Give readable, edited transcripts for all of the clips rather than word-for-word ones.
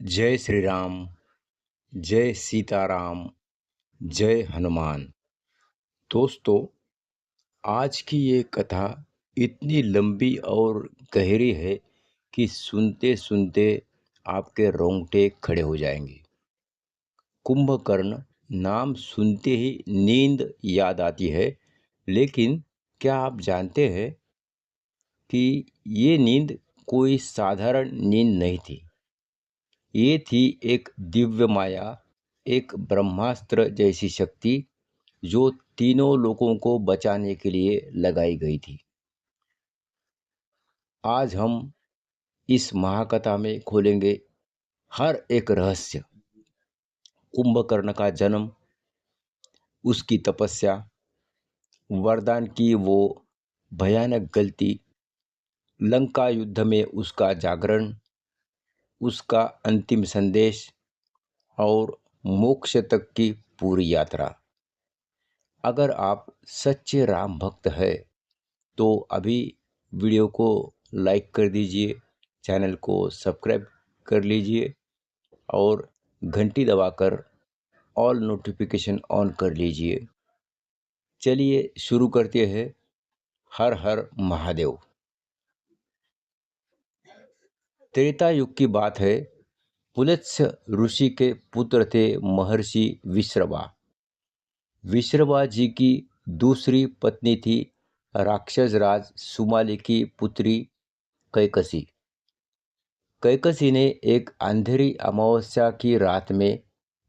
जय श्री राम। जय सीताराम। जय हनुमान। दोस्तों, आज की ये कथा इतनी लंबी और गहरी है कि सुनते सुनते आपके रोंगटे खड़े हो जाएंगे। कुंभकर्ण नाम सुनते ही नींद याद आती है, लेकिन क्या आप जानते हैं कि ये नींद कोई साधारण नींद नहीं थी। ये थी एक दिव्य माया, एक ब्रह्मास्त्र जैसी शक्ति जो तीनों लोगों को बचाने के लिए लगाई गई थी। आज हम इस महाकथा में खोलेंगे हर एक रहस्य। कुंभकर्ण का जन्म, उसकी तपस्या, वरदान की वो भयानक गलती, लंका युद्ध में उसका जागरण, उसका अंतिम संदेश और मोक्ष तक की पूरी यात्रा। अगर आप सच्चे राम भक्त हैं तो अभी वीडियो को लाइक कर दीजिए, चैनल को सब्सक्राइब कर लीजिए और घंटी दबाकर ऑल नोटिफिकेशन ऑन कर लीजिए। चलिए शुरू करते हैं। हर हर महादेव। त्रेता युग की बात है। पुलत्स्य ऋषि के पुत्र थे महर्षि विश्रवा। विश्रवा जी की दूसरी पत्नी थी राक्षस राज सुमाली की पुत्री कैकसी। कैकसी ने एक अंधेरी अमावस्या की रात में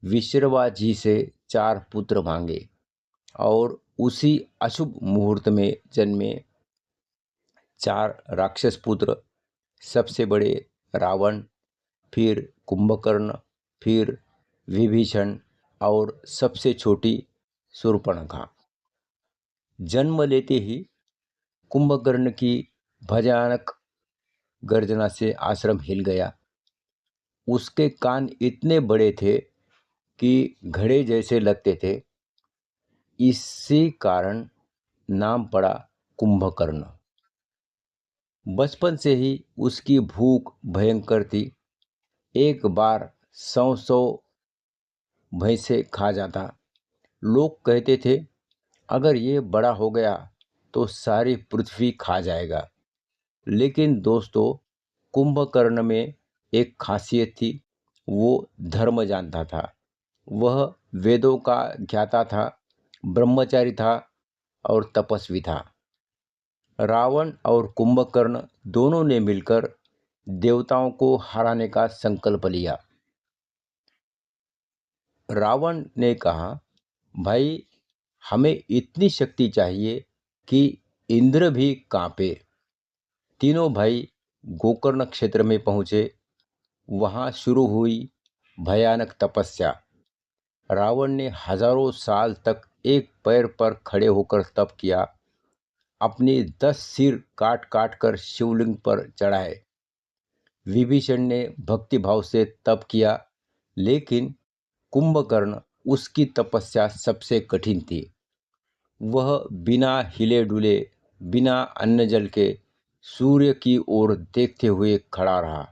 विश्रवा जी से 4 पुत्र मांगे और उसी अशुभ मुहूर्त में जन्मे 4 राक्षस पुत्र, सबसे बड़े रावण, फिर कुंभकर्ण, फिर विभीषण और सबसे छोटी शूर्पणखा। जन्म लेते ही कुंभकर्ण की भयानक गर्जना से आश्रम हिल गया। उसके कान इतने बड़े थे कि घड़े जैसे लगते थे। इसी कारण नाम पड़ा कुंभकर्ण। बचपन से ही उसकी भूख भयंकर थी। एक बार 100 भैंसे खा जाता। लोग कहते थे अगर ये बड़ा हो गया तो सारी पृथ्वी खा जाएगा। लेकिन दोस्तों, कुंभकर्ण में एक खासियत थी। वो धर्म जानता था। वह वेदों का ज्ञाता था, ब्रह्मचारी था और तपस्वी था। रावण और कुंभकर्ण दोनों ने मिलकर देवताओं को हराने का संकल्प लिया। रावण ने कहा, भाई, हमें इतनी शक्ति चाहिए कि इंद्र भी कांपे। तीनों भाई गोकर्ण क्षेत्र में पहुंचे। वहां शुरू हुई भयानक तपस्या। रावण ने हजारों साल तक एक पैर पर खड़े होकर तप किया। अपने 10 सिर काट काट कर शिवलिंग पर चढ़ाए। विभीषण ने भक्तिभाव से तप किया, लेकिन कुंभकर्ण, उसकी तपस्या सबसे कठिन थी। वह बिना हिले डुले, बिना अन्न जल के सूर्य की ओर देखते हुए खड़ा रहा।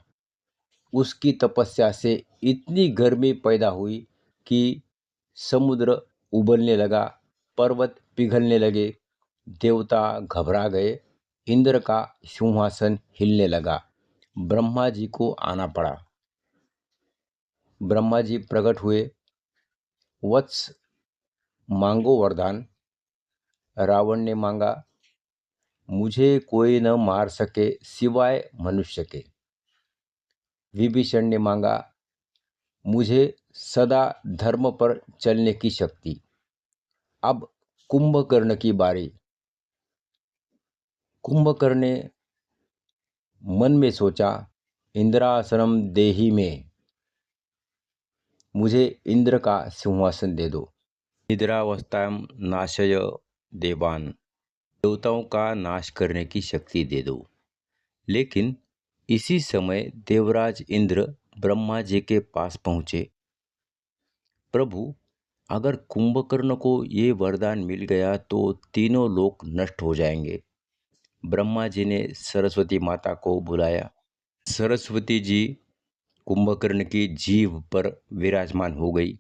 उसकी तपस्या से इतनी गर्मी पैदा हुई कि समुद्र उबलने लगा, पर्वत पिघलने लगे, देवता घबरा गए, इंद्र का सिंहासन हिलने लगा। ब्रह्मा जी को आना पड़ा। ब्रह्मा जी प्रकट हुए। वत्स, मांगो वरदान। रावण ने मांगा, मुझे कोई न मार सके सिवाय मनुष्य के। विभीषण ने मांगा, मुझे सदा धर्म पर चलने की शक्ति। अब कुंभकर्ण की बारी। कुंभकर्ण ने मन में सोचा, इंद्रासनम देहि में, मुझे इंद्र का सिंहासन दे दो। निद्रावस्थाम नाशय देवान, देवताओं का नाश करने की शक्ति दे दो। लेकिन इसी समय देवराज इंद्र ब्रह्मा जी के पास पहुंचे। प्रभु, अगर कुंभकर्ण को ये वरदान मिल गया तो तीनों लोक नष्ट हो जाएंगे। ब्रह्मा जी ने सरस्वती माता को बुलाया। सरस्वती जी कुंभकर्ण की जीभ पर विराजमान हो गई।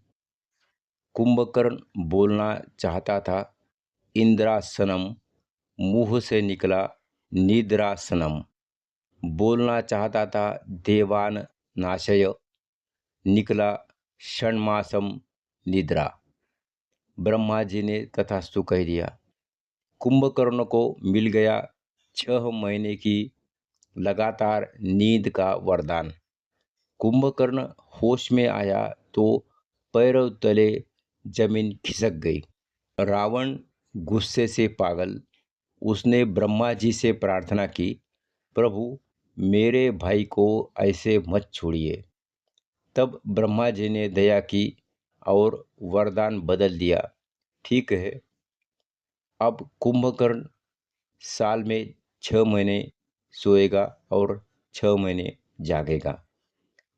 कुंभकर्ण बोलना चाहता था इंद्रासनम, मुंह से निकला निद्रासनम। बोलना चाहता था देवान नाशय, निकला षण्मासम निद्रा। ब्रह्मा जी ने तथास्तु कह दिया। कुंभकर्ण को मिल गया 6 महीने की लगातार नींद का वरदान। कुंभकर्ण होश में आया तो पैरों तले जमीन खिसक गई। रावण गुस्से से पागल। उसने ब्रह्मा जी से प्रार्थना की, प्रभु मेरे भाई को ऐसे मत छोड़िए। तब ब्रह्मा जी ने दया की और वरदान बदल दिया। ठीक है, अब कुंभकर्ण साल में 6 महीने सोएगा और 6 महीने जागेगा,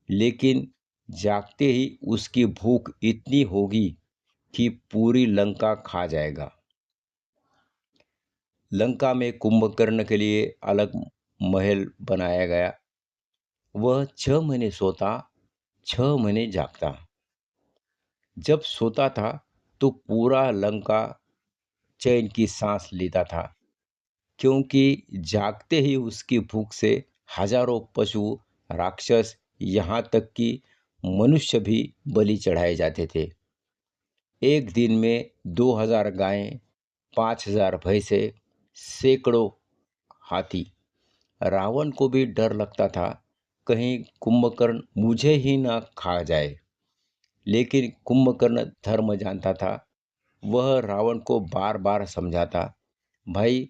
लेकिन जागते ही उसकी भूख इतनी होगी कि पूरी लंका खा जाएगा। लंका में कुंभकर्ण के लिए अलग महल बनाया गया। वह 6 महीने सोता, 6 महीने जागता। जब सोता था तो पूरा लंका चैन की सांस लेता था, क्योंकि जागते ही उसकी भूख से हजारों पशु, राक्षस, यहाँ तक कि मनुष्य भी बलि चढ़ाए जाते थे। एक दिन में 2000 गायें, 5000 भैंसे, सैकड़ों हाथी। रावण को भी डर लगता था कहीं कुंभकर्ण मुझे ही ना खा जाए, लेकिन कुंभकर्ण धर्म जानता था। वह रावण को बार बार समझाता, भाई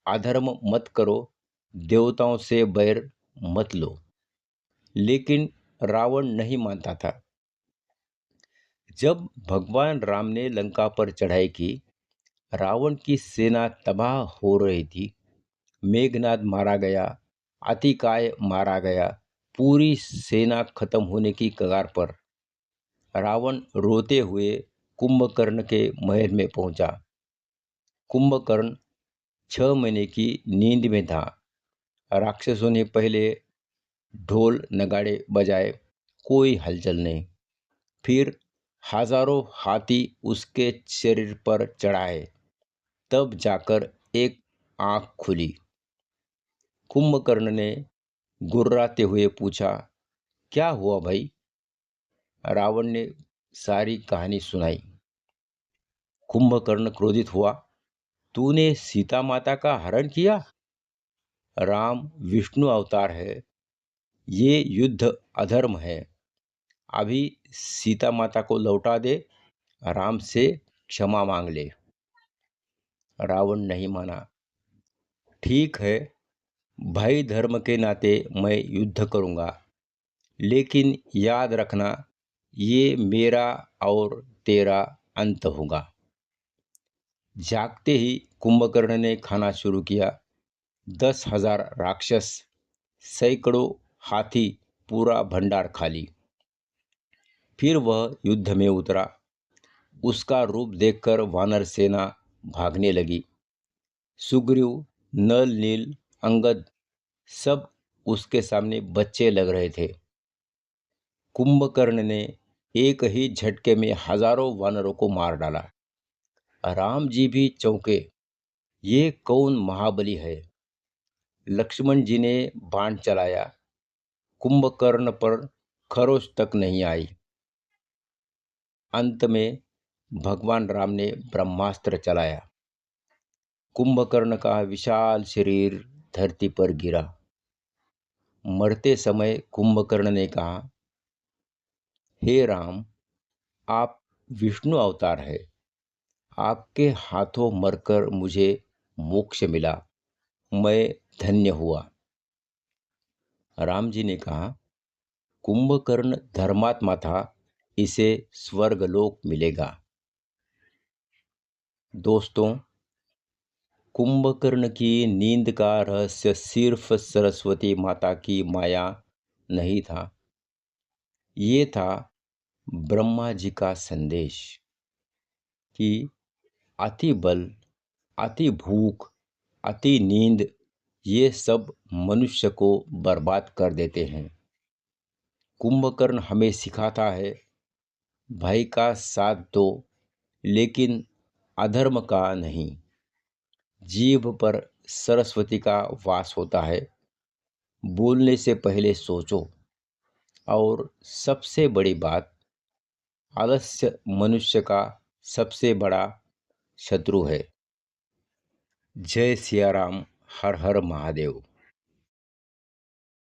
अधर्म मत करो, देवताओं से बैर मत लो, लेकिन रावण नहीं मानता था। जब भगवान राम ने लंका पर चढ़ाई की, रावण की सेना तबाह हो रही थी। मेघनाद मारा गया, अतिकाय मारा गया, पूरी सेना खत्म होने की कगार पर। रावण रोते हुए कुंभकर्ण के महल में पहुंचा। कुंभकर्ण 6 महीने की नींद में था। राक्षसों ने पहले ढोल नगाड़े बजाए, कोई हलचल नहीं। फिर हजारों हाथी उसके शरीर पर चढ़ाए, तब जाकर एक आंख खुली। कुंभकर्ण ने गुर्राते हुए पूछा, क्या हुआ भाई? रावण ने सारी कहानी सुनाई। कुंभकर्ण क्रोधित हुआ, तूने सीता माता का हरण किया? राम विष्णु अवतार है, ये युद्ध अधर्म है। अभी सीता माता को लौटा दे, राम से क्षमा मांग ले। रावण नहीं माना। ठीक है, भाई धर्म के नाते मैं युद्ध करूंगा, लेकिन याद रखना ये मेरा और तेरा अंत होगा। जागते ही कुंभकर्ण ने खाना शुरू किया। 10,000 राक्षस, सैकड़ों हाथी, पूरा भंडार खाली। फिर वह युद्ध में उतरा। उसका रूप देखकर वानर सेना भागने लगी। सुग्रीव, नल, नील, अंगद सब उसके सामने बच्चे लग रहे थे। कुंभकर्ण ने एक ही झटके में हजारों वानरों को मार डाला। राम जी भी चौंके, ये कौन महाबली है? लक्ष्मण जी ने बाण चलाया, कुंभकर्ण पर खरोच तक नहीं आई। अंत में भगवान राम ने ब्रह्मास्त्र चलाया। कुंभकर्ण का विशाल शरीर धरती पर गिरा। मरते समय कुंभकर्ण ने कहा, हे राम, आप विष्णु अवतार है, आपके हाथों मरकर मुझे मोक्ष मिला, मैं धन्य हुआ। राम जी ने कहा, कुंभकर्ण धर्मात्मा था, इसे स्वर्गलोक मिलेगा। दोस्तों, कुंभकर्ण की नींद का रहस्य सिर्फ सरस्वती माता की माया नहीं था, ये था ब्रह्मा जी का संदेश कि अति बल, अति भूख, अति नींद, ये सब मनुष्य को बर्बाद कर देते हैं। कुंभकर्ण हमें सिखाता है, भाई का साथ दो लेकिन अधर्म का नहीं। जीभ पर सरस्वती का वास होता है, बोलने से पहले सोचो। और सबसे बड़ी बात, आलस्य मनुष्य का सबसे बड़ा शत्रु है। जय सिया राम, हर हर महादेव।